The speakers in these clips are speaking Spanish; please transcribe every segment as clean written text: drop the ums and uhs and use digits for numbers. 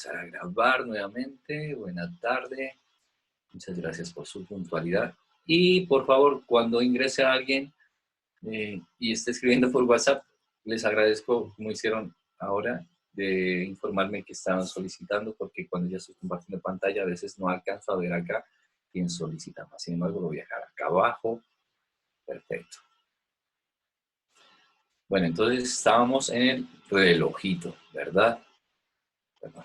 Empezar a grabar nuevamente. Buena tarde. Muchas gracias por su puntualidad. Y por favor, cuando ingrese a alguien y esté escribiendo por WhatsApp, les agradezco, como hicieron ahora, de informarme que estaban solicitando, porque cuando ya estoy compartiendo pantalla, a veces no alcanzo a ver acá quién solicita más. Sin embargo, voy a dejar acá abajo. Perfecto. Bueno, entonces estábamos en el relojito, ¿verdad? Perdón.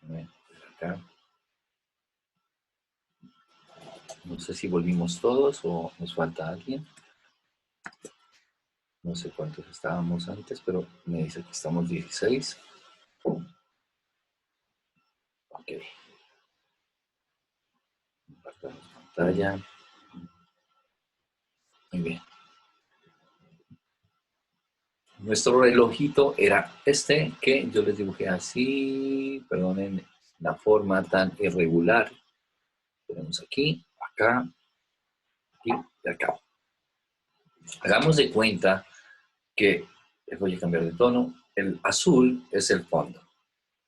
Déjenme ver acá. No sé si volvimos todos o nos falta alguien. No sé cuántos estábamos antes, pero me dice que estamos 16. Ok. Compartamos pantalla. Muy bien. Nuestro relojito era este que yo les dibujé así. Perdonen la forma tan irregular. Tenemos aquí, acá, aquí y acá. Hagamos de cuenta que, voy a cambiar de tono, el azul es el fondo.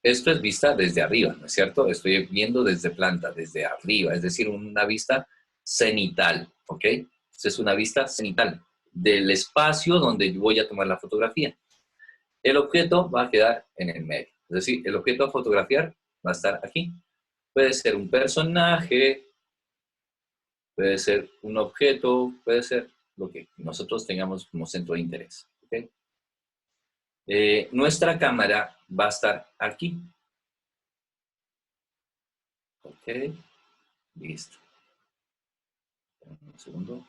Esto es vista desde arriba, ¿no es cierto? Estoy viendo desde planta, desde arriba, es decir, una vista cenital, ¿ok? Esta es una vista cenital del espacio donde yo voy a tomar la fotografía. El objeto va a quedar en el medio, es decir, el objeto a fotografiar va a estar aquí. Puede ser un personaje, puede ser un objeto, puede ser lo que nosotros tengamos como centro de interés, ¿ok? Nuestra cámara va a estar aquí. Ok, listo. Un segundo.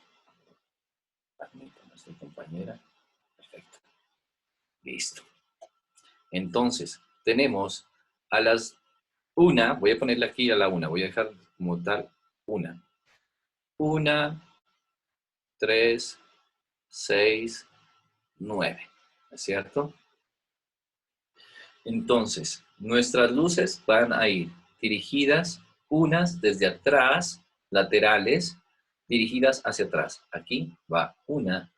Permítame, nuestra compañera. Perfecto. Listo. Entonces, tenemos a las 1, voy a ponerle aquí a la 1, voy a dejar como tal 1. 1, 3, 6, 9. ¿Es cierto? Entonces, nuestras luces van a ir dirigidas, unas desde atrás, laterales, dirigidas hacia atrás. Aquí va una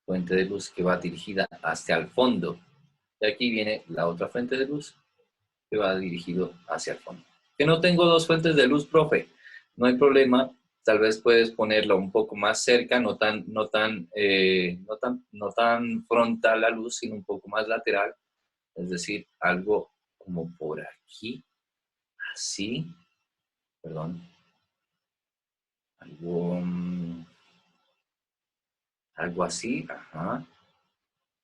fuente de luz que va dirigida hacia el fondo. Y aquí viene la otra fuente de luz que va dirigido hacia el fondo. Que no tengo dos fuentes de luz, profe. No hay problema. Tal vez puedes ponerla un poco más cerca, no tan frontal la luz, sino un poco más lateral. Es decir, algo como por aquí, así, perdón, algo, algo así, ajá,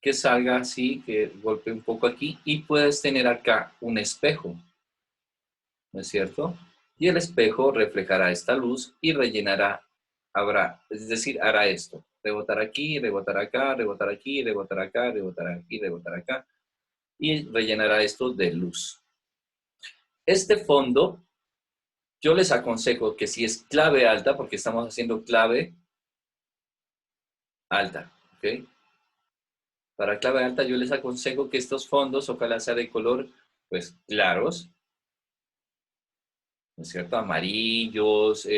que salga así, que golpee un poco aquí, y puedes tener acá un espejo, ¿no es cierto? Y el espejo reflejará esta luz y rellenará, es decir, hará esto, rebotar aquí, rebotar acá, rebotar aquí, rebotar acá, rebotar aquí, rebotar acá, y rellenará esto de luz. Este fondo, yo les aconsejo que si es clave alta, porque estamos haciendo clave alta, ¿ok? Para clave alta yo les aconsejo que estos fondos, ojalá sea de color, pues, claros, ¿no es cierto? Amarillos,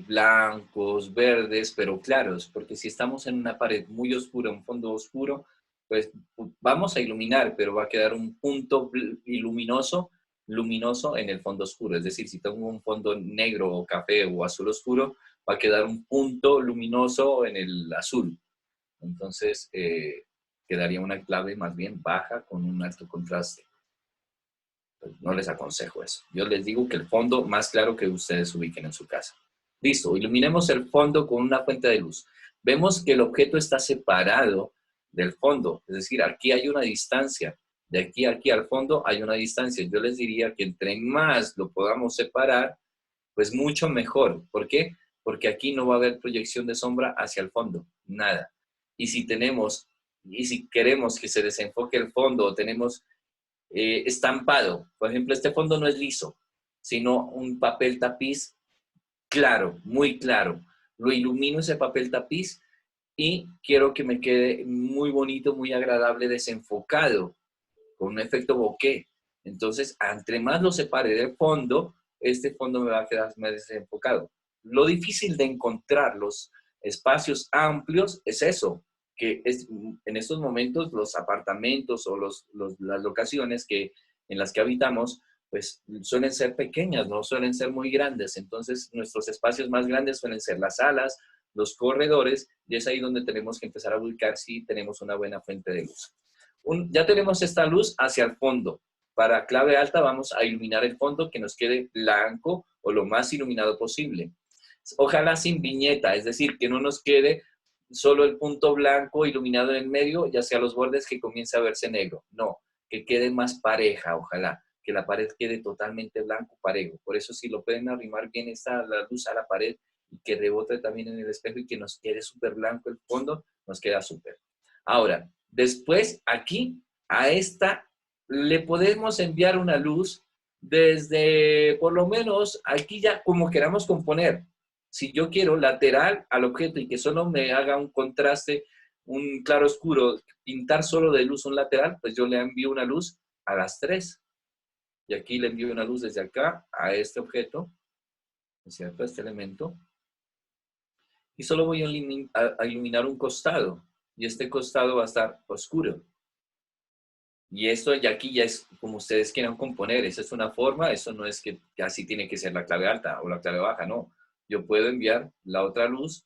blancos, verdes, pero claros, porque si estamos en una pared muy oscura, un fondo oscuro, pues vamos a iluminar, pero va a quedar un punto luminoso en el fondo oscuro. Es decir, si tengo un fondo negro o café o azul oscuro, va a quedar un punto luminoso en el azul. Entonces, quedaría una clave más bien baja con un alto contraste. No les aconsejo eso. Yo les digo que el fondo más claro que ustedes ubiquen en su casa. Listo, iluminemos el fondo con una fuente de luz. Vemos que el objeto está separado del fondo, es decir, aquí hay una distancia. De aquí a aquí al fondo hay una distancia. Yo les diría que entre más lo podamos separar, pues mucho mejor. ¿Por qué? Porque aquí no va a haber proyección de sombra hacia el fondo, nada. Y si queremos que se desenfoque el fondo o tenemos estampado. Por ejemplo, este fondo no es liso, sino un papel tapiz claro, muy claro. Lo ilumino ese papel tapiz y quiero que me quede muy bonito, muy agradable, desenfocado, con un efecto bokeh. Entonces, entre más lo separe del fondo, este fondo me va a quedar más desenfocado. Lo difícil de encontrar los espacios amplios es eso, que es, en estos momentos los apartamentos o las locaciones en las que habitamos, pues suelen ser pequeñas, no suelen ser muy grandes. Entonces, nuestros espacios más grandes suelen ser las salas, los corredores, y es ahí donde tenemos que empezar a ubicar si tenemos una buena fuente de luz. Ya tenemos esta luz hacia el fondo. Para clave alta vamos a iluminar el fondo que nos quede blanco o lo más iluminado posible. Ojalá sin viñeta, es decir, que no nos quede solo el punto blanco iluminado en el medio y hacia los bordes que comience a verse negro. No, que quede más pareja, ojalá, que la pared quede totalmente blanco, parejo. Por eso si lo pueden arrimar bien la luz a la pared y que rebote también en el espejo y que nos quede súper blanco el fondo, nos queda súper. Ahora, después aquí a esta le podemos enviar una luz desde, por lo menos, aquí ya como queramos componer. Si yo quiero lateral al objeto y que solo me haga un contraste, un claro oscuro, pintar solo de luz un lateral, pues yo le envío una luz a las 3. Y aquí le envío una luz desde acá a este objeto, ¿cierto? A este elemento. Y solo voy a iluminar un costado. Y este costado va a estar oscuro. Y esto ya aquí ya es como ustedes quieran componer. Esa es una forma. Eso no es que así tiene que ser la clave alta o la clave baja, no. Yo puedo enviar la otra luz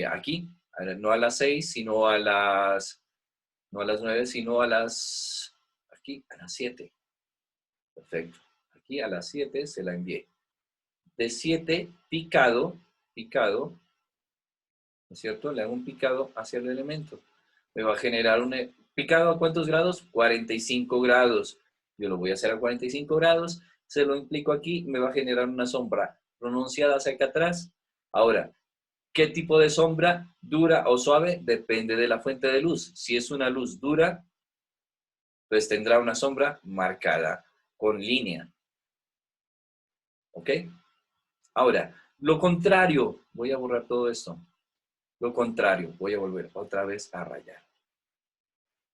aquí, no a las 6, sino a las, no a las 9, sino a las, aquí, a las 7. Perfecto. Aquí a las 7 se la envié. De 7, picado, ¿no es cierto? Le hago un picado hacia el elemento. Me va a generar un picado a ¿cuántos grados? 45 grados. Yo lo voy a hacer a 45 grados, se lo implico aquí, me va a generar una sombra pronunciada hacia acá atrás. Ahora, ¿qué tipo de sombra? ¿Dura o suave? Depende de la fuente de luz. Si es una luz dura, pues tendrá una sombra marcada con línea. ¿Ok? Ahora, lo contrario, voy a borrar todo esto. Lo contrario, voy a volver otra vez a rayar.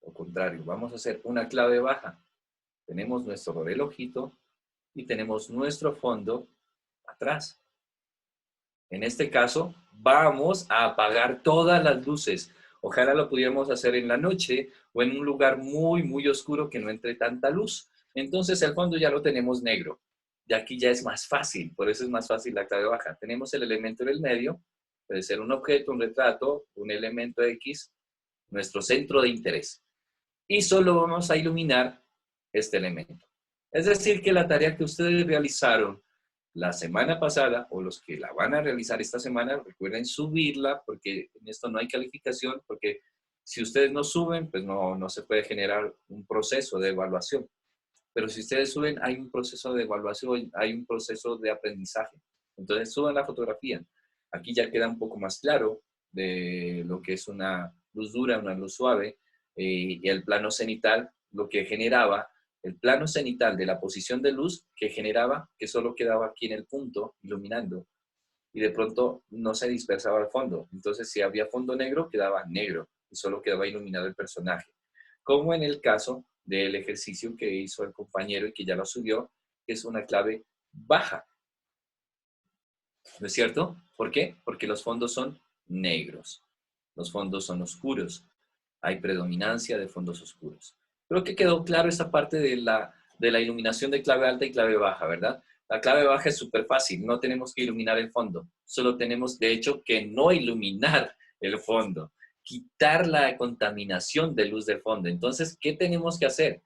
Lo contrario, vamos a hacer una clave baja. Tenemos nuestro relojito y tenemos nuestro fondo atrás. En este caso, vamos a apagar todas las luces. Ojalá lo pudiéramos hacer en la noche o en un lugar muy, muy oscuro que no entre tanta luz. Entonces el fondo ya lo tenemos negro. Y aquí ya es más fácil, por eso es más fácil la clave baja. Tenemos el elemento en el medio, puede ser un objeto, un retrato, un elemento X, nuestro centro de interés. Y solo vamos a iluminar este elemento. Es decir, que la tarea que ustedes realizaron la semana pasada o los que la van a realizar esta semana, recuerden subirla porque en esto no hay calificación, porque si ustedes no suben, pues no se puede generar un proceso de evaluación. Pero si ustedes suben, hay un proceso de evaluación, hay un proceso de aprendizaje. Entonces suban la fotografía. Aquí ya queda un poco más claro de lo que es una luz dura, una luz suave, y el plano cenital, lo que generaba, el plano cenital de la posición de luz que generaba, que solo quedaba aquí en el punto, iluminando, y de pronto no se dispersaba al fondo. Entonces, si había fondo negro, quedaba negro, y solo quedaba iluminado el personaje. Como en el caso del ejercicio que hizo el compañero y que ya lo subió, que es una clave baja. ¿No es cierto? ¿Por qué? Porque los fondos son negros. Los fondos son oscuros. Hay predominancia de fondos oscuros. Creo que quedó claro esta parte de la iluminación de clave alta y clave baja, ¿verdad? La clave baja es súper fácil. No tenemos que iluminar el fondo. Solo tenemos, de hecho, que no iluminar el fondo. Quitar la contaminación de luz del fondo. Entonces, ¿qué tenemos que hacer?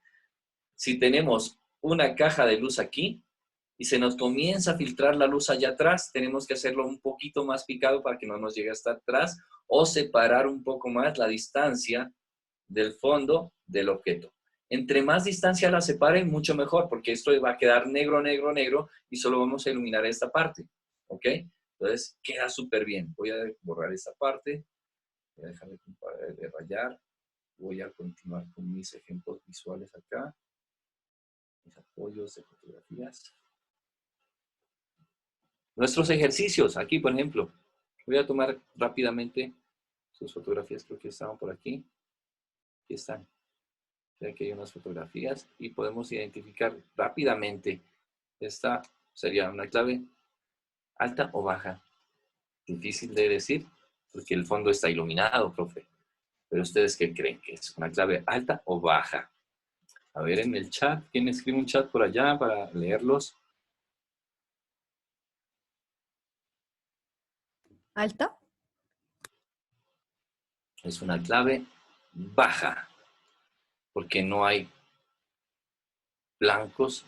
Si tenemos una caja de luz aquí, y se nos comienza a filtrar la luz allá atrás, tenemos que hacerlo un poquito más picado para que no nos llegue hasta atrás o separar un poco más la distancia del fondo del objeto. Entre más distancia la separen, mucho mejor, porque esto va a quedar negro, negro, negro y solo vamos a iluminar esta parte. ¿Ok? Entonces, queda súper bien. Voy a borrar esta parte. Voy a dejar de rayar. Voy a continuar con mis ejemplos visuales acá. Mis apoyos de fotografías. Nuestros ejercicios, aquí por ejemplo, voy a tomar rápidamente sus fotografías, creo que estaban por aquí. Aquí están. Aquí hay unas fotografías y podemos identificar rápidamente. Esta sería una clave alta o baja. Difícil de decir porque el fondo está iluminado, profe. Pero ¿ustedes qué creen que es? ¿Una clave alta o baja? A ver en el chat, ¿quién escribe un chat por allá para leerlos? ¿Alta? Es una clave baja, porque no hay blancos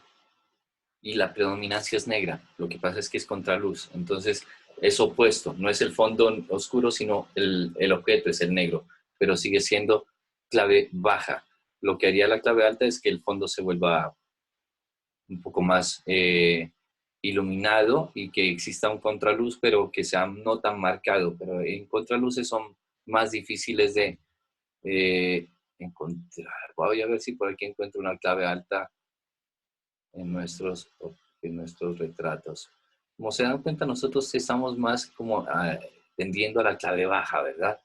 y la predominancia es negra. Lo que pasa es que es contraluz. Entonces es opuesto. No es el fondo oscuro, sino el objeto es el negro. Pero sigue siendo clave baja. Lo que haría la clave alta es que el fondo se vuelva un poco más iluminado y que exista un contraluz, pero que sea no tan marcado. Pero en contraluces son más difíciles de encontrar. Voy a ver si por aquí encuentro una clave alta en nuestros retratos. Como se dan cuenta, nosotros estamos más como tendiendo a la clave baja, ¿verdad?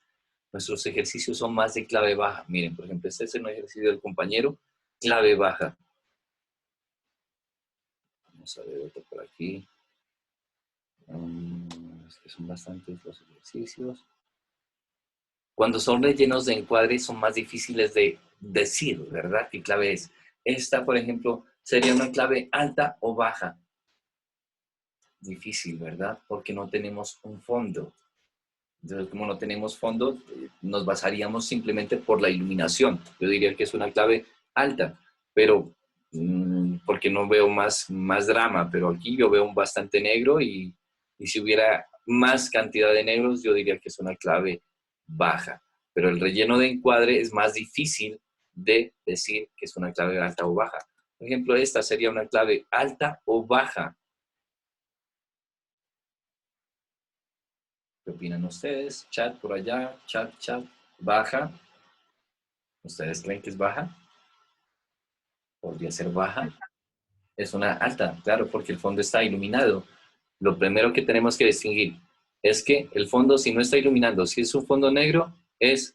Nuestros ejercicios son más de clave baja. Miren, por ejemplo, este es un ejercicio del compañero, clave baja. Vamos a ver otro por aquí. Es que son bastantes los ejercicios. Cuando son rellenos de encuadre son más difíciles de decir, ¿verdad? ¿Qué clave es? Esta, por ejemplo, sería una clave alta o baja. Difícil, ¿verdad? Porque no tenemos un fondo. Entonces, como no tenemos fondo, nos basaríamos simplemente por la iluminación. Yo diría que es una clave alta, pero porque no veo más drama, pero aquí yo veo un bastante negro y si hubiera más cantidad de negros, yo diría que es una clave baja. Pero el relleno de encuadre es más difícil de decir que es una clave alta o baja. Por ejemplo, esta sería una clave alta o baja. ¿Qué opinan ustedes? Chat por allá, chat, baja. ¿Ustedes creen que es baja? ¿Podría ser baja? Es una alta, claro, porque el fondo está iluminado. Lo primero que tenemos que distinguir es que el fondo, si no está iluminando, si es un fondo negro, es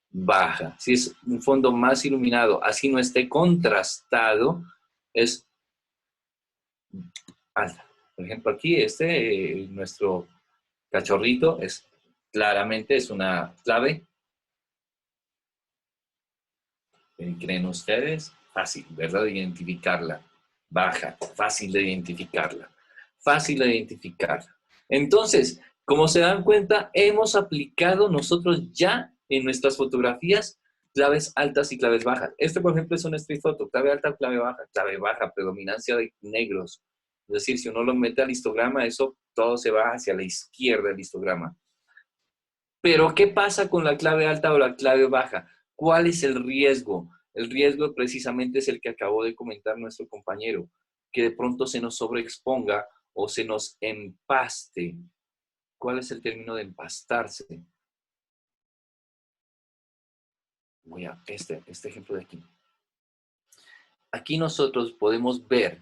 baja. Si es un fondo más iluminado, así no esté contrastado, es alta. Por ejemplo, aquí nuestro cachorrito, claramente es una clave. ¿Creen ustedes? Fácil, ¿verdad? De identificarla. Baja, fácil de identificarla. Fácil de identificarla. Entonces, como se dan cuenta, hemos aplicado nosotros ya en nuestras fotografías claves altas y claves bajas. Este, por ejemplo, es una street photo, clave alta, clave baja, predominancia de negros. Es decir, si uno lo mete al histograma, eso todo se va hacia la izquierda del histograma. Pero, ¿qué pasa con la clave alta o la clave baja? ¿Cuál es el riesgo? El riesgo precisamente es el que acabó de comentar nuestro compañero, que de pronto se nos sobreexponga o se nos empaste. ¿Cuál es el término de empastarse? Voy a este ejemplo de aquí. Aquí nosotros podemos ver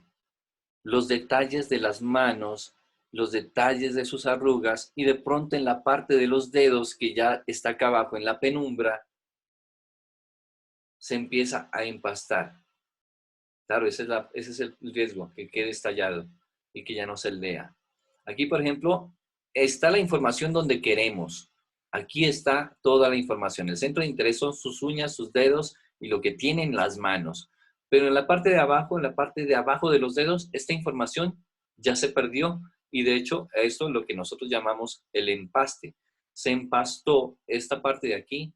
los detalles de las manos, los detalles de sus arrugas y de pronto en la parte de los dedos que ya está acá abajo en la penumbra, se empieza a empastar. Claro, ese es el riesgo, que quede estallado y que ya no se lea. Aquí, por ejemplo, está la información donde queremos. Aquí está toda la información. El centro de interés son sus uñas, sus dedos y lo que tienen las manos. Pero en la parte de abajo de los dedos, esta información ya se perdió. Y de hecho, esto es lo que nosotros llamamos el empaste. Se empastó esta parte de aquí,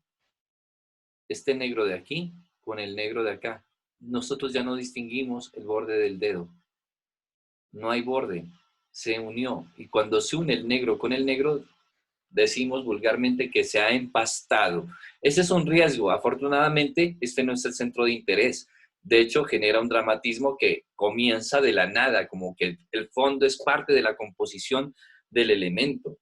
este negro de aquí, con el negro de acá. Nosotros ya no distinguimos el borde del dedo. No hay borde, se unió. Y cuando se une el negro con el negro, decimos vulgarmente que se ha empastado. Ese es un riesgo. Afortunadamente, este no es el centro de interés. De hecho, genera un dramatismo que comienza de la nada, como que el fondo es parte de la composición del elemento.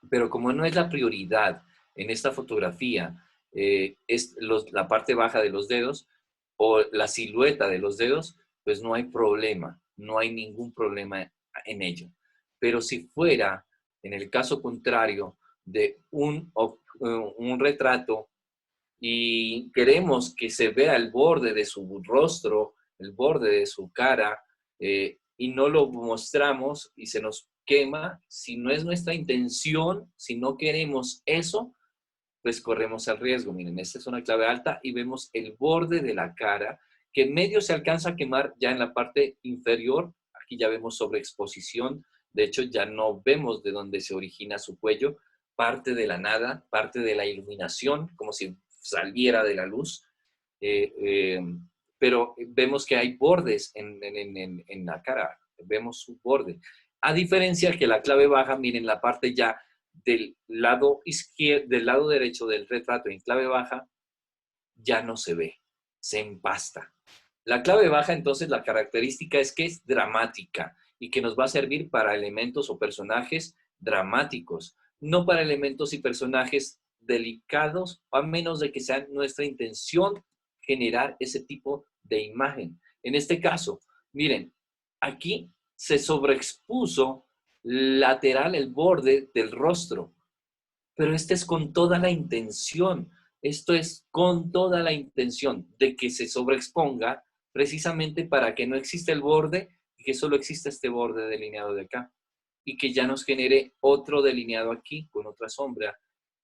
Pero como no es la prioridad en esta fotografía, la parte baja de los dedos o la silueta de los dedos, pues no hay problema, no hay ningún problema en ello. Pero si fuera, en el caso contrario, de un retrato y queremos que se vea el borde de su rostro, el borde de su cara, y no lo mostramos y se nos quema, si no es nuestra intención, si no queremos eso, pues corremos el riesgo. Miren, esta es una clave alta y vemos el borde de la cara, que medio se alcanza a quemar ya en la parte inferior. Aquí ya vemos sobreexposición. De hecho, ya no vemos de dónde se origina su cuello. Parte de la nada, parte de la iluminación, como si saliera de la luz. Eh, eh, pero vemos que hay bordes en la cara. Vemos su borde. A diferencia que la clave baja, miren la parte ya del lado izquierdo, del lado derecho del retrato en clave baja, ya no se ve, se empasta. La clave baja, entonces, la característica es que es dramática y que nos va a servir para elementos o personajes dramáticos, no para elementos y personajes delicados, a menos de que sea nuestra intención generar ese tipo de imagen. En este caso, miren, aquí se sobreexpuso lateral el borde del rostro, pero este es con toda la intención. Esto es con toda la intención de que se sobreexponga precisamente para que no exista el borde y que solo exista este borde delineado de acá y que ya nos genere otro delineado aquí con otra sombra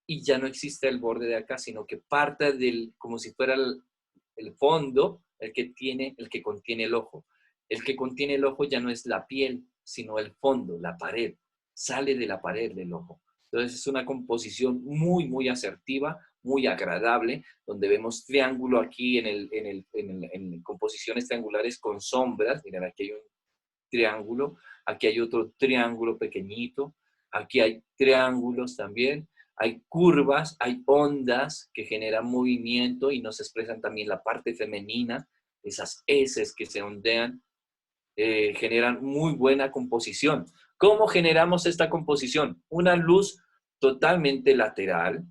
y ya no existe el borde de acá, sino que parte del, como si fuera el fondo, el que contiene el ojo. El que contiene el ojo ya no es la piel, sino el fondo, la pared. Sale de la pared del ojo. Entonces es una composición muy, muy asertiva, muy agradable, donde vemos triángulo aquí en composiciones triangulares con sombras. Miren, aquí hay un triángulo, aquí hay otro triángulo pequeñito, aquí hay triángulos también, hay curvas, hay ondas que generan movimiento y nos expresan también la parte femenina, esas heces que se ondean, generan muy buena composición. ¿Cómo generamos esta composición? Una luz totalmente lateral,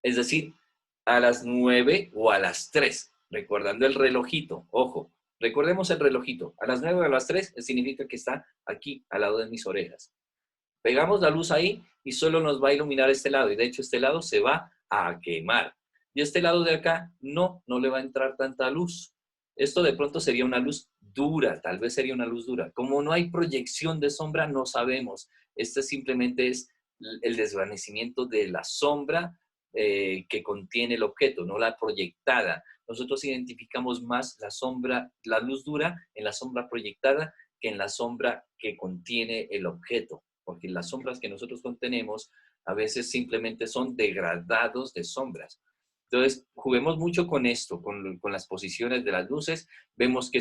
es decir, a las 9 o a las 3, recordando el relojito, ojo, recordemos el relojito, a las 9 o a las 3 significa que está aquí, al lado de mis orejas. Pegamos la luz ahí y solo nos va a iluminar este lado, y de hecho este lado se va a quemar. Y este lado de acá, no le va a entrar tanta luz. Esto de pronto sería una luz dura, tal vez sería una luz dura. Como no hay proyección de sombra, no sabemos. Este simplemente es el desvanecimiento de la sombra que contiene el objeto, no la proyectada. Nosotros identificamos más la sombra, la luz dura en la sombra proyectada que en la sombra que contiene el objeto, porque las sombras que nosotros contenemos a veces simplemente son degradados de sombras. Entonces, juguemos mucho con esto, con las posiciones de las luces. Vemos que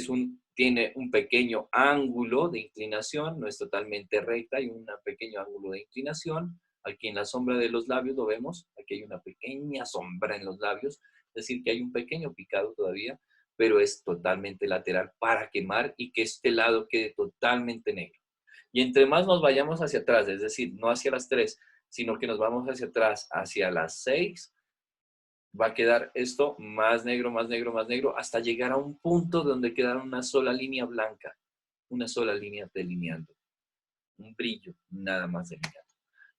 tiene un pequeño ángulo de inclinación, no es totalmente recta, hay un pequeño ángulo de inclinación. Aquí en la sombra de los labios lo vemos, aquí hay una pequeña sombra en los labios, es decir, que hay un pequeño picado todavía, pero es totalmente lateral para quemar y que este lado quede totalmente negro. Y entre más nos vayamos hacia atrás, es decir, no hacia las 3, sino que nos vamos hacia atrás, hacia las 6, va a quedar esto más negro, más negro, más negro, hasta llegar a un punto donde quedará una sola línea blanca, una sola línea delineando, un brillo, nada más delineando.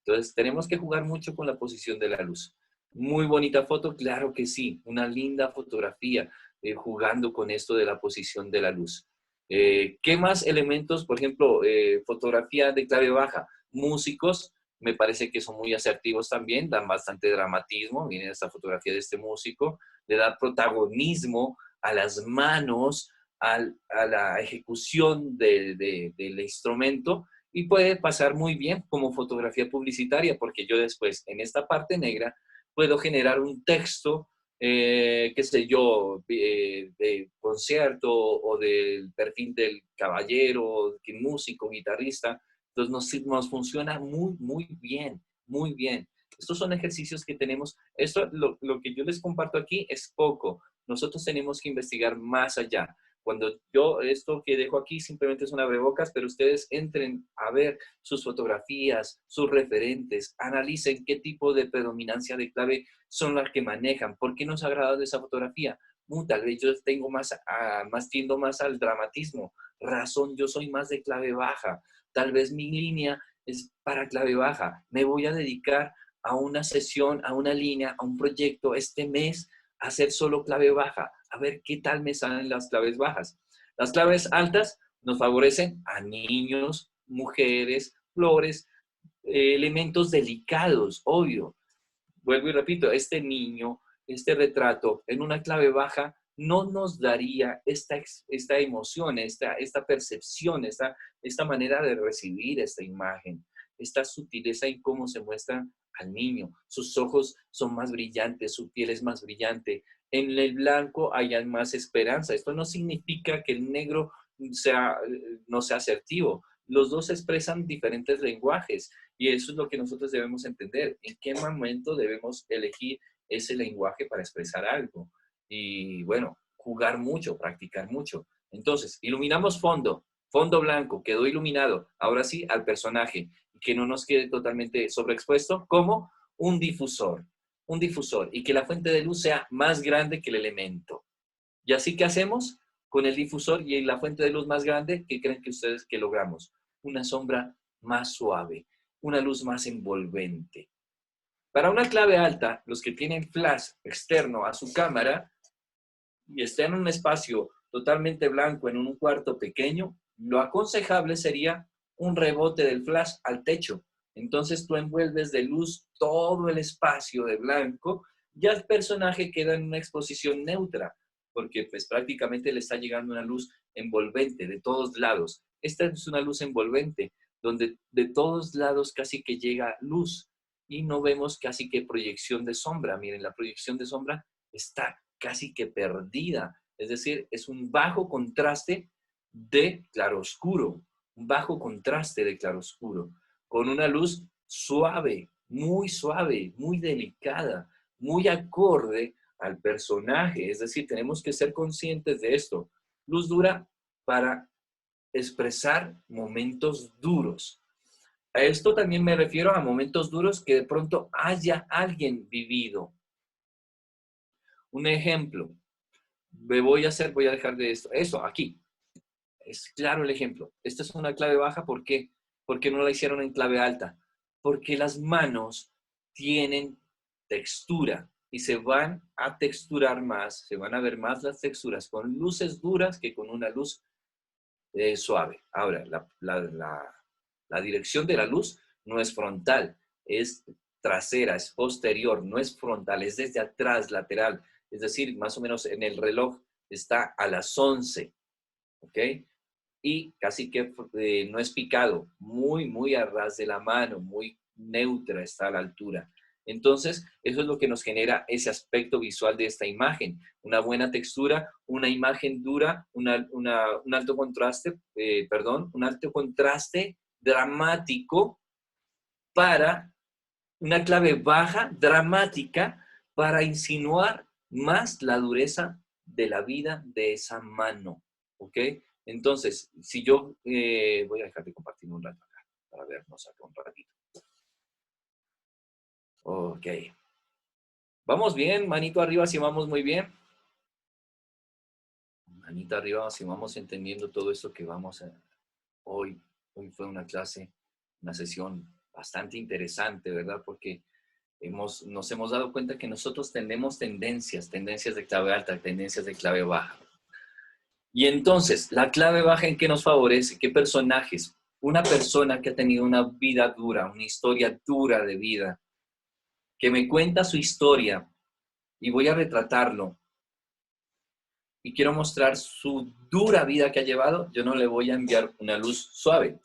Entonces, tenemos que jugar mucho con la posición de la luz. Muy bonita foto, claro que sí, una linda fotografía, jugando con esto de la posición de la luz. ¿Qué más elementos? Por ejemplo, fotografía de clave baja. Músicos, me parece que son muy asertivos también, dan bastante dramatismo. Miren esta fotografía de este músico, le da protagonismo a las manos, a la ejecución del instrumento, y puede pasar muy bien como fotografía publicitaria, porque yo después, en esta parte negra, puedo generar un texto, qué sé yo, de concierto o del perfil del caballero, músico, guitarrista. Entonces nos funciona muy, muy bien, muy bien. Estos son ejercicios que tenemos. Esto, lo que yo les comparto aquí es poco. Nosotros tenemos que investigar más allá. Cuando yo esto que dejo aquí simplemente es un abrebocas, pero ustedes entren a ver sus fotografías, sus referentes, analicen qué tipo de predominancia de clave son las que manejan, por qué nos ha agradado esa fotografía. Tal vez yo tengo tiendo más al dramatismo, razón, yo soy más de clave baja, tal vez mi línea es para clave baja, me voy a dedicar a una sesión, a una línea, a un proyecto este mes, a hacer solo clave baja, a ver qué tal me salen las claves bajas. Las claves altas nos favorecen a niños, mujeres, flores, elementos delicados, obvio. vuelvo y repito, este niño, este retrato en una clave baja no nos daría esta emoción, esta percepción, esta manera de recibir esta imagen, esta sutileza en cómo se muestra al niño. Sus ojos son más brillantes, su piel es más brillante. En el blanco hay más esperanza. Esto no significa que el negro no sea asertivo. Los dos expresan diferentes lenguajes y eso es lo que nosotros debemos entender. ¿En qué momento debemos elegir ese lenguaje para expresar algo? Y bueno, jugar mucho, practicar mucho. Entonces, iluminamos fondo blanco, quedó iluminado. Ahora sí, al personaje, que no nos quede totalmente sobreexpuesto, como un difusor, y que la fuente de luz sea más grande que el elemento. ¿Y así qué hacemos? Con el difusor y la fuente de luz más grande, ¿qué creen que ustedes que logramos? Una sombra más suave, una luz más envolvente. Para una clave alta, los que tienen flash externo a su cámara y estén en un espacio totalmente blanco en un cuarto pequeño, lo aconsejable sería un rebote del flash al techo. Entonces tú envuelves de luz todo el espacio de blanco, ya el personaje queda en una exposición neutra, porque pues prácticamente le está llegando una luz envolvente de todos lados. Esta es una luz envolvente, donde de todos lados casi que llega luz y no vemos casi que proyección de sombra. Miren, la proyección de sombra está casi que perdida. Es decir, es un bajo contraste de claroscuro, un bajo contraste de claroscuro, con una luz suave, muy delicada, muy acorde al personaje. Es decir, tenemos que ser conscientes de esto. Luz dura para expresar momentos duros. A esto también me refiero a momentos duros que de pronto haya alguien vivido. Un ejemplo, voy a dejar de esto. Eso, aquí. Es claro el ejemplo. Esta es una clave baja, ¿por qué? Porque no la hicieron en clave alta. Porque las manos tienen textura y se van a texturar más, se van a ver más las texturas con luces duras que con una luz suave. Ahora, la dirección de la luz no es frontal, es trasera, es posterior, no es frontal, es desde atrás, lateral. Es decir, más o menos en el reloj está a las 11, ¿ok? Y casi que no es picado, muy a ras de la mano, muy neutra está a la altura. Entonces, eso es lo que nos genera ese aspecto visual de esta imagen. Una buena textura, una imagen dura, un alto contraste, un alto contraste dramático para una clave baja, dramática, para insinuar más la dureza de la vida de esa mano, ¿ok? Entonces, si yo voy a dejar de compartir un rato acá, para vernos acá un ratito. Ok. ¿Vamos bien? Manito arriba si vamos muy bien. Manito arriba si vamos entendiendo todo esto que vamos a... Hoy fue una clase, una sesión bastante interesante, ¿verdad? Porque nos hemos dado cuenta que nosotros tenemos tendencias de clave alta, tendencias de clave baja. Y entonces, la clave baja, ¿en qué nos favorece? ¿Qué personajes? Una persona que ha tenido una vida dura, una historia dura de vida, que me cuenta su historia y voy a retratarlo y quiero mostrar su dura vida que ha llevado, yo no le voy a enviar una luz suave,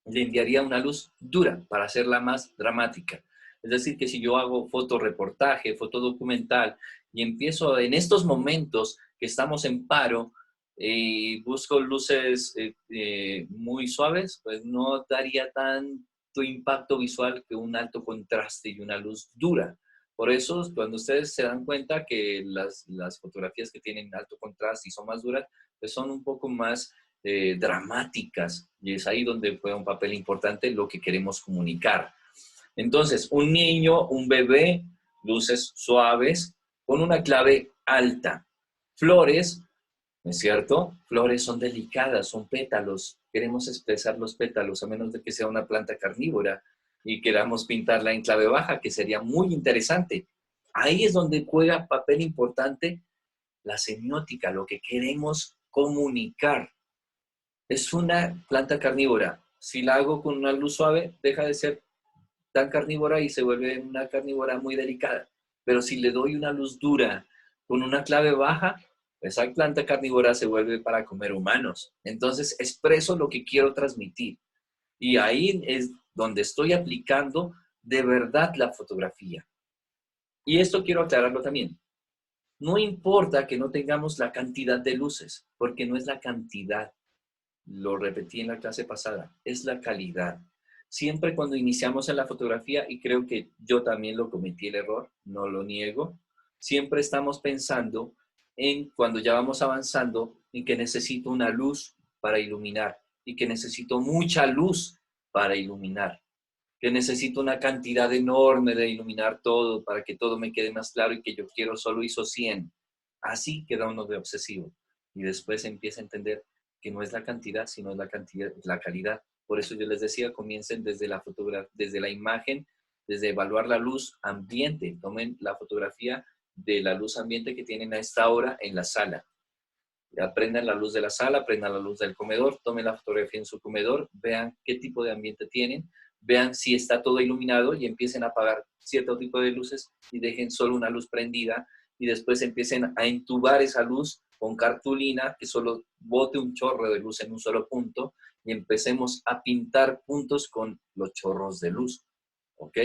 le enviaría una luz dura para hacerla más dramática. Es decir, que si yo hago fotoreportaje, fotodocumental y empiezo en estos momentos que estamos en paro y busco luces muy suaves, pues no daría tanto impacto visual que un alto contraste y una luz dura. Por eso, cuando ustedes se dan cuenta que las fotografías que tienen alto contraste y son más duras, pues son un poco más dramáticas, y es ahí donde juega un papel importante lo que queremos comunicar. Entonces, un niño, un bebé, luces suaves, con una clave alta. Flores, ¿no es cierto? Flores son delicadas, son pétalos. Queremos expresar los pétalos, a menos de que sea una planta carnívora y queramos pintarla en clave baja, que sería muy interesante. Ahí es donde juega papel importante la semiótica, lo que queremos comunicar. Es una planta carnívora. Si la hago con una luz suave, deja de ser tan carnívora y se vuelve una carnívora muy delicada. Pero si le doy una luz dura con una clave baja, esa planta carnívora se vuelve para comer humanos. Entonces expreso lo que quiero transmitir. Y ahí es donde estoy aplicando de verdad la fotografía. Y esto quiero aclararlo también. No importa que no tengamos la cantidad de luces, porque no es la cantidad, lo repetí en la clase pasada, es la calidad. Siempre cuando iniciamos en la fotografía, y creo que yo también lo cometí el error, no lo niego, siempre estamos pensando en cuando ya vamos avanzando, en que necesito una luz para iluminar y que necesito mucha luz para iluminar, que necesito una cantidad enorme de iluminar todo para que todo me quede más claro y que yo quiero solo ISO 100. Así queda uno de obsesivo. Y después empieza a entender que no es la cantidad, sino es la cantidad, la calidad. Por eso yo les decía, comiencen desde la fotografía, desde la imagen, desde evaluar la luz ambiente. Tomen la fotografía de la luz ambiente que tienen a esta hora en la sala. Aprendan la luz de la sala, aprendan la luz del comedor, tomen la fotografía en su comedor, vean qué tipo de ambiente tienen, vean si está todo iluminado y empiecen a apagar cierto tipo de luces y dejen solo una luz prendida y después empiecen a intubar esa luz con cartulina que solo bote un chorro de luz en un solo punto y empecemos a pintar puntos con los chorros de luz. ¿Ok?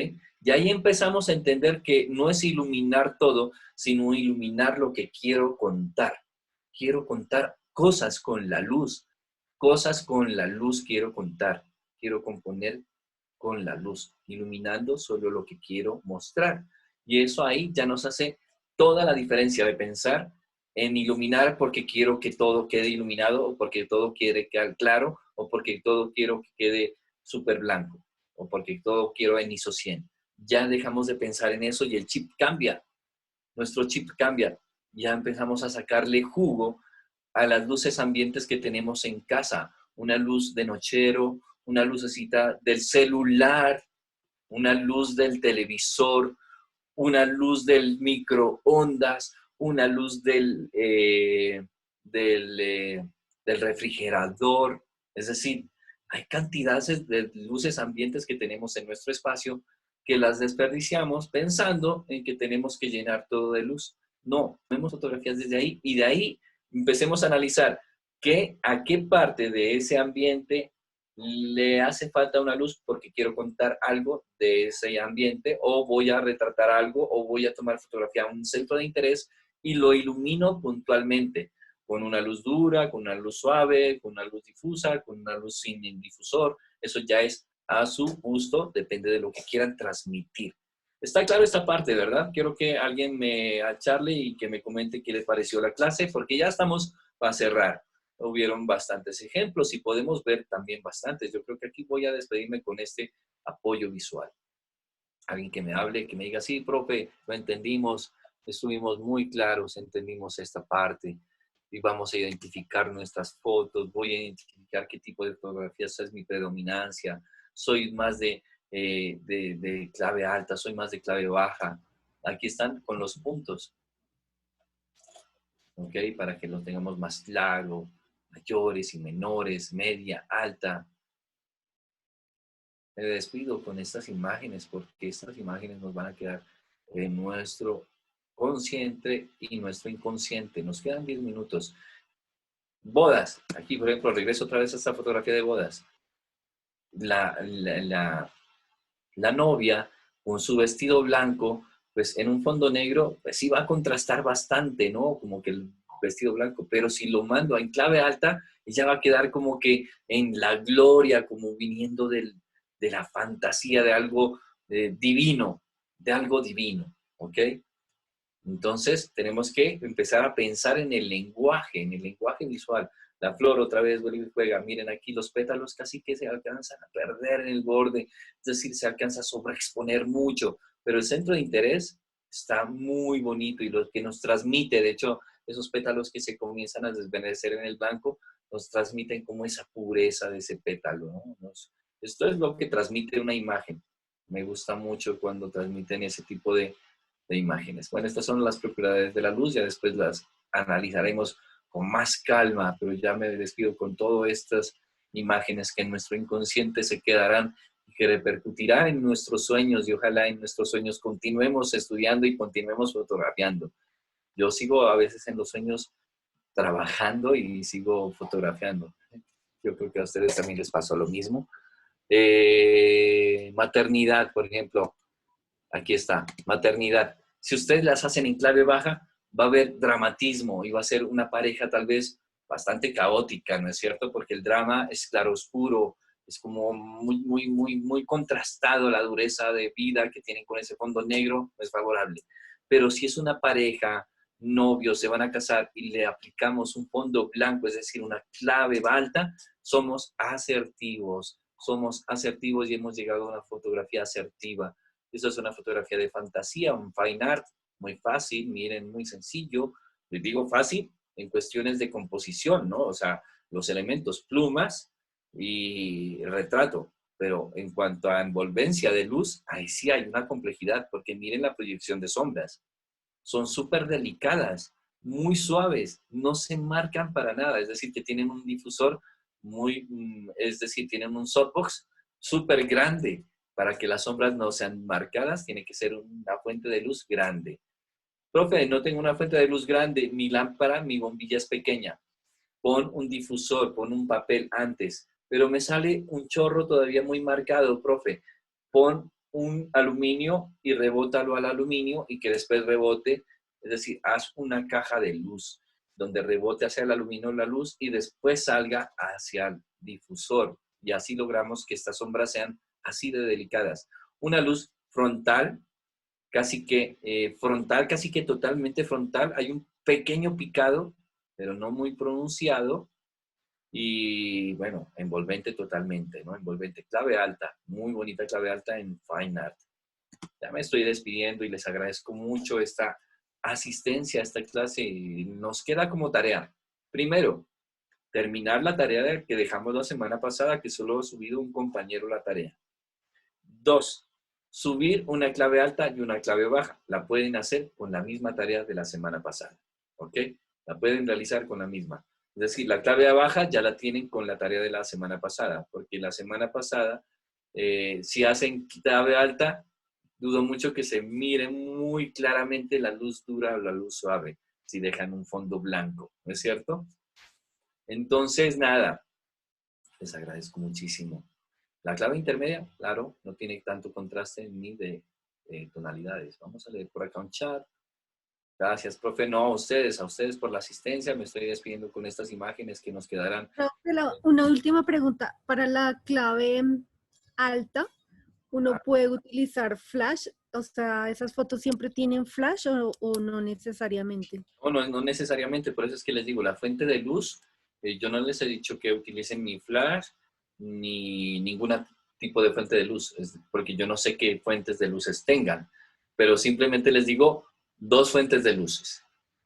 Y ahí empezamos a entender que no es iluminar todo, sino iluminar lo que quiero contar. Quiero contar cosas con la luz. Cosas con la luz quiero contar. Quiero componer con la luz, iluminando solo lo que quiero mostrar. Y eso ahí ya nos hace toda la diferencia de pensar en iluminar porque quiero que todo quede iluminado o porque todo quiere quedar claro o porque todo quiero que quede súper blanco o porque todo quiero en ISO 100. Ya dejamos de pensar en eso y el chip cambia. Nuestro chip cambia. Ya empezamos a sacarle jugo a las luces ambientes que tenemos en casa. Una luz de nochero, una lucecita del celular, una luz del televisor, una luz del microondas, una luz del, del refrigerador. Es decir, hay cantidades de luces ambientes que tenemos en nuestro espacio que las desperdiciamos pensando en que tenemos que llenar todo de luz. No, vemos fotografías desde ahí y de ahí empecemos a analizar a qué parte de ese ambiente le hace falta una luz porque quiero contar algo de ese ambiente o voy a retratar algo o voy a tomar fotografía a un centro de interés y lo ilumino puntualmente con una luz dura, con una luz suave, con una luz difusa, con una luz sin difusor. Eso ya es a su gusto, depende de lo que quieran transmitir. Está claro esta parte, ¿verdad? Quiero que alguien me charle y que me comente qué le pareció la clase, porque ya estamos para cerrar. Hubieron bastantes ejemplos y podemos ver también bastantes. Yo creo que aquí voy a despedirme con este apoyo visual. Alguien que me hable, que me diga, sí, profe, lo entendimos, estuvimos muy claros, entendimos esta parte y vamos a identificar nuestras fotos, voy a identificar qué tipo de fotografías es mi predominancia, soy más de clave alta, soy más de clave baja. Aquí están con los puntos, ¿ok? Para que los tengamos más claro, mayores y menores, media, alta. Me despido con estas imágenes porque estas imágenes nos van a quedar en nuestro consciente y nuestro inconsciente. Nos quedan 10 minutos. Bodas. Aquí, por ejemplo, regreso otra vez a esta fotografía de bodas. La novia con su vestido blanco, pues en un fondo negro, pues sí va a contrastar bastante, ¿no? Como que el vestido blanco, pero si lo mando en clave alta, ella va a quedar como que en la gloria, como viniendo de la fantasía de algo divino, ¿ok? Entonces, tenemos que empezar a pensar en el lenguaje visual. La flor otra vez vuelve y juega. Miren aquí los pétalos casi que se alcanzan a perder en el borde, es decir, se alcanza a sobreexponer mucho, pero el centro de interés está muy bonito y lo que nos transmite, de hecho, esos pétalos que se comienzan a desvanecer en el blanco, nos transmiten como esa pureza de ese pétalo, ¿no? Esto es lo que transmite una imagen. Me gusta mucho cuando transmiten ese tipo de imágenes. Bueno, estas son las propiedades de la luz, ya después las analizaremos con más calma, pero ya me despido con todas estas imágenes que en nuestro inconsciente se quedarán y que repercutirá en nuestros sueños y ojalá en nuestros sueños continuemos estudiando y continuemos fotografiando. Yo sigo a veces en los sueños trabajando y sigo fotografiando. Yo creo que a ustedes también les pasó lo mismo. Maternidad, por ejemplo. Aquí está, maternidad. Si ustedes las hacen en clave baja, va a haber dramatismo y va a ser una pareja tal vez bastante caótica, ¿no es cierto? Porque el drama es claroscuro, es como muy contrastado la dureza de vida que tienen con ese fondo negro, no es favorable. Pero si es una pareja, novios, se van a casar y le aplicamos un fondo blanco, es decir, una clave alta, somos asertivos y hemos llegado a una fotografía asertiva. Eso es una fotografía de fantasía, un fine art, muy fácil, miren, muy sencillo. Les digo fácil en cuestiones de composición, ¿no? O sea, los elementos, plumas y retrato. Pero en cuanto a envolvencia de luz, ahí sí hay una complejidad, porque miren la proyección de sombras. Son súper delicadas, muy suaves, no se marcan para nada. Es decir, que tienen un difusor es decir, tienen un softbox súper grande. Para que las sombras no sean marcadas, tiene que ser una fuente de luz grande. Profe, no tengo una fuente de luz grande, mi lámpara, mi bombilla es pequeña. Pon un difusor, pon un papel antes, pero me sale un chorro todavía muy marcado, profe. Pon un aluminio y rebótalo al aluminio y que después rebote, es decir, haz una caja de luz donde rebote hacia el aluminio la luz y después salga hacia el difusor. Y así logramos que estas sombras sean así de delicadas. Una luz frontal, casi que totalmente frontal. Hay un pequeño picado, pero no muy pronunciado. Y bueno, envolvente totalmente, ¿no? Envolvente, clave alta, muy bonita clave alta en Fine Art. Ya me estoy despidiendo y les agradezco mucho esta asistencia a esta clase y nos queda como tarea. Primero, terminar la tarea que dejamos la semana pasada, que solo ha subido un compañero la tarea. 2, subir una clave alta y una clave baja. La pueden hacer con la misma tarea de la semana pasada, ¿ok? La pueden realizar con la misma. Es decir, la clave baja ya la tienen con la tarea de la semana pasada, porque la semana pasada, si hacen clave alta, dudo mucho que se mire muy claramente la luz dura o la luz suave, si dejan un fondo blanco, ¿no es cierto? Entonces, nada, les agradezco muchísimo. La clave intermedia, claro, no tiene tanto contraste ni de tonalidades. Vamos a leer por acá un chat. Gracias, profe. No, a ustedes por la asistencia. Me estoy despidiendo con estas imágenes que nos quedarán. Una última pregunta. Para la clave alta, ¿uno puede utilizar flash? O sea, ¿esas fotos siempre tienen flash o no necesariamente? No necesariamente, por eso es que les digo, la fuente de luz, yo no les he dicho que utilicen ni flash ni ningún tipo de fuente de luz, porque yo no sé qué fuentes de luces tengan, pero simplemente les digo 2 fuentes de luces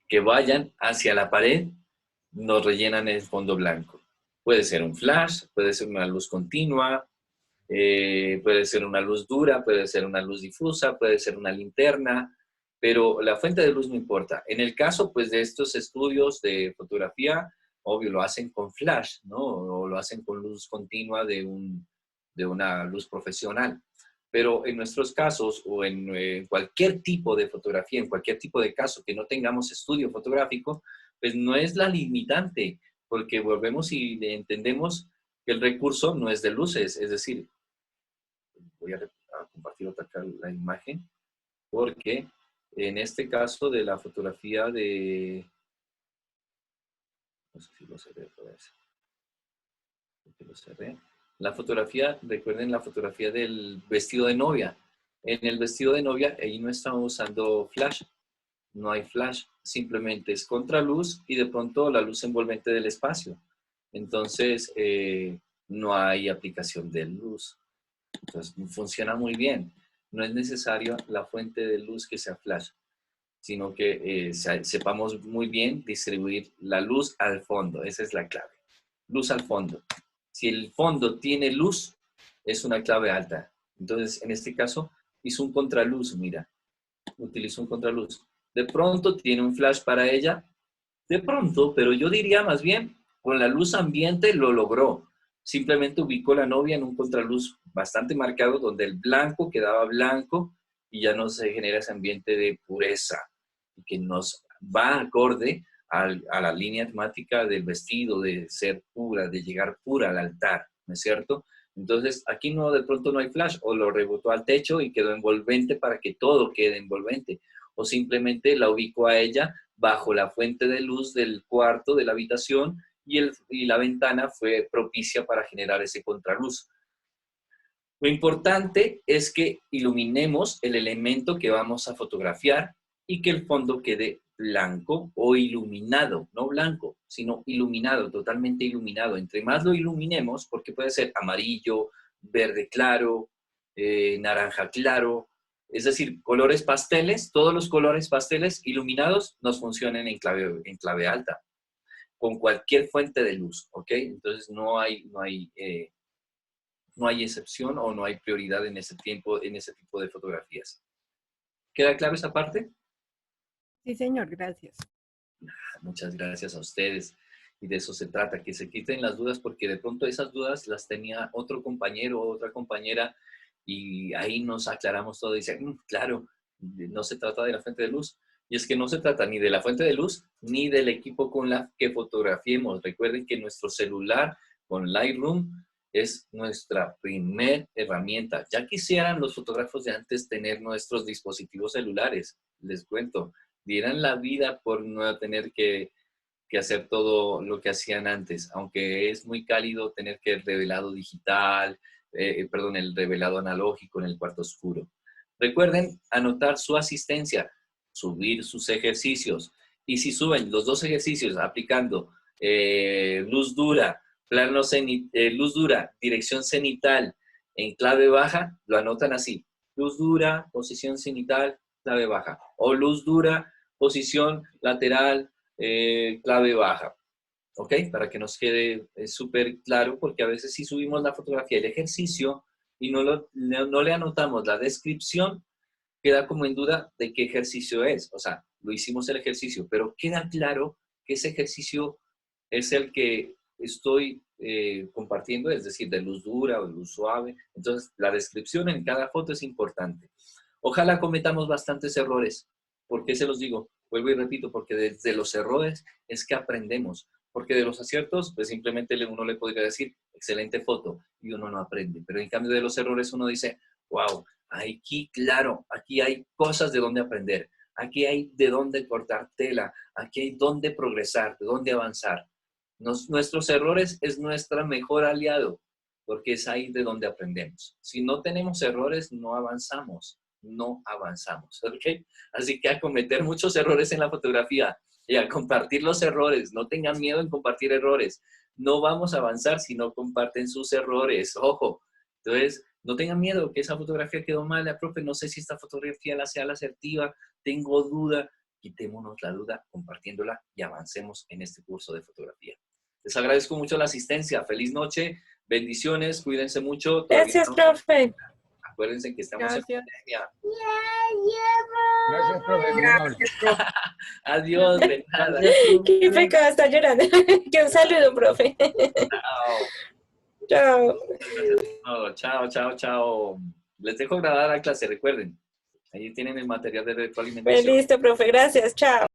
que vayan hacia la pared, nos rellenan el fondo blanco. Puede ser un flash, puede ser una luz continua, puede ser una luz dura, puede ser una luz difusa, puede ser una linterna, pero la fuente de luz no importa. En el caso, pues, de estos estudios de fotografía, obvio, lo hacen con flash, ¿no? O lo hacen con luz continua de una luz profesional. Pero en nuestros casos, o en cualquier tipo de fotografía, en cualquier tipo de caso que no tengamos estudio fotográfico, pues no es la limitante, porque volvemos y entendemos que el recurso no es de luces, es decir, voy a compartir otra la imagen, porque en este caso de la fotografía de, no sé si lo cerré otra vez, porque lo cerré. La fotografía, recuerden la fotografía del vestido de novia. En el vestido de novia, ahí no estamos usando flash, no hay flash, simplemente es contraluz y de pronto la luz envolvente del espacio. Entonces, no hay aplicación de luz. Entonces, funciona muy bien. No es necesario la fuente de luz que sea flash, sino que sepamos muy bien distribuir la luz al fondo. Esa es la clave. Luz al fondo. Si el fondo tiene luz, es una clave alta. Entonces, en este caso, hizo un contraluz, mira. Utilizó un contraluz. De pronto tiene un flash para ella. De pronto, pero yo diría más bien, con la luz ambiente lo logró. simplemente ubicó la novia en un contraluz bastante marcado donde el blanco quedaba blanco y ya no se genera ese ambiente de pureza y que nos va acorde a la línea temática del vestido, de ser pura, de llegar pura al altar, ¿no es cierto? Entonces, aquí no, de pronto no hay flash, o lo rebotó al techo y quedó envolvente para que todo quede envolvente, o simplemente la ubicó a ella bajo la fuente de luz del cuarto, de la habitación, y la ventana fue propicia para generar ese contraluz. Lo importante es que iluminemos el elemento que vamos a fotografiar y que el fondo quede blanco o iluminado, no blanco, sino iluminado, totalmente iluminado. Entre más lo iluminemos, porque puede ser amarillo, verde claro, naranja claro, es decir, colores pasteles, todos los colores pasteles iluminados nos funcionan en clave alta, con cualquier fuente de luz, ¿ok? Entonces no hay excepción o no hay prioridad en ese tiempo, en ese tipo de fotografías. ¿Queda claro esa parte? Sí, señor, gracias. Muchas gracias a ustedes. Y de eso se trata, que se quiten las dudas, porque de pronto esas dudas las tenía otro compañero o otra compañera y ahí nos aclaramos todo y dice, claro, no se trata de la fuente de luz. Y es que no se trata ni de la fuente de luz ni del equipo con la que fotografiemos. Recuerden que nuestro celular con Lightroom es nuestra primer herramienta. Ya quisieran los fotógrafos de antes tener nuestros dispositivos celulares, les cuento, dieran la vida por no tener que hacer todo lo que hacían antes, aunque es muy cálido tener que el revelado digital, el revelado analógico en el cuarto oscuro. Recuerden anotar su asistencia, subir sus ejercicios, y si suben los dos ejercicios aplicando luz dura, luz dura, dirección cenital en clave baja, lo anotan así, luz dura, posición cenital, clave baja, o luz dura, posición lateral, clave baja, ¿ok? Para que nos quede súper claro, porque a veces si subimos la fotografía del ejercicio y no le anotamos la descripción, queda como en duda de qué ejercicio es. O sea, lo hicimos el ejercicio, pero queda claro que ese ejercicio es el que estoy compartiendo, es decir, de luz dura o de luz suave. Entonces, la descripción en cada foto es importante. Ojalá cometamos bastantes errores. ¿Por qué se los digo? Vuelvo y repito, porque desde los errores es que aprendemos. Porque de los aciertos, pues simplemente uno le podría decir, excelente foto, y uno no aprende. Pero en cambio de los errores uno dice, wow, aquí, claro, aquí hay cosas de donde aprender. Aquí hay de dónde cortar tela. Aquí hay dónde progresar, de dónde avanzar. Nuestros errores es nuestro mejor aliado, porque es ahí de donde aprendemos. Si no tenemos errores, no avanzamos. No avanzamos, ¿ok? Así que a cometer muchos errores en la fotografía y a compartir los errores. No tengan miedo en compartir errores. No vamos a avanzar si no comparten sus errores. Ojo. Entonces, no tengan miedo que esa fotografía quedó mala, profe. No sé si esta fotografía sea la asertiva. Tengo duda. Quitémonos la duda compartiéndola y avancemos en este curso de fotografía. Les agradezco mucho la asistencia. Feliz noche. Bendiciones. Cuídense mucho. Gracias, profe. Acuérdense que estamos en pandemia. Gracias, profe. Adiós, de nada. Qué pecado, está llorando. Que un saludo, profe. Chao. Chao. Chao, chao, chao. Les dejo grabar la clase, recuerden. Ahí tienen el material de Pues retroalimentación. listo, profe. Gracias. Chao.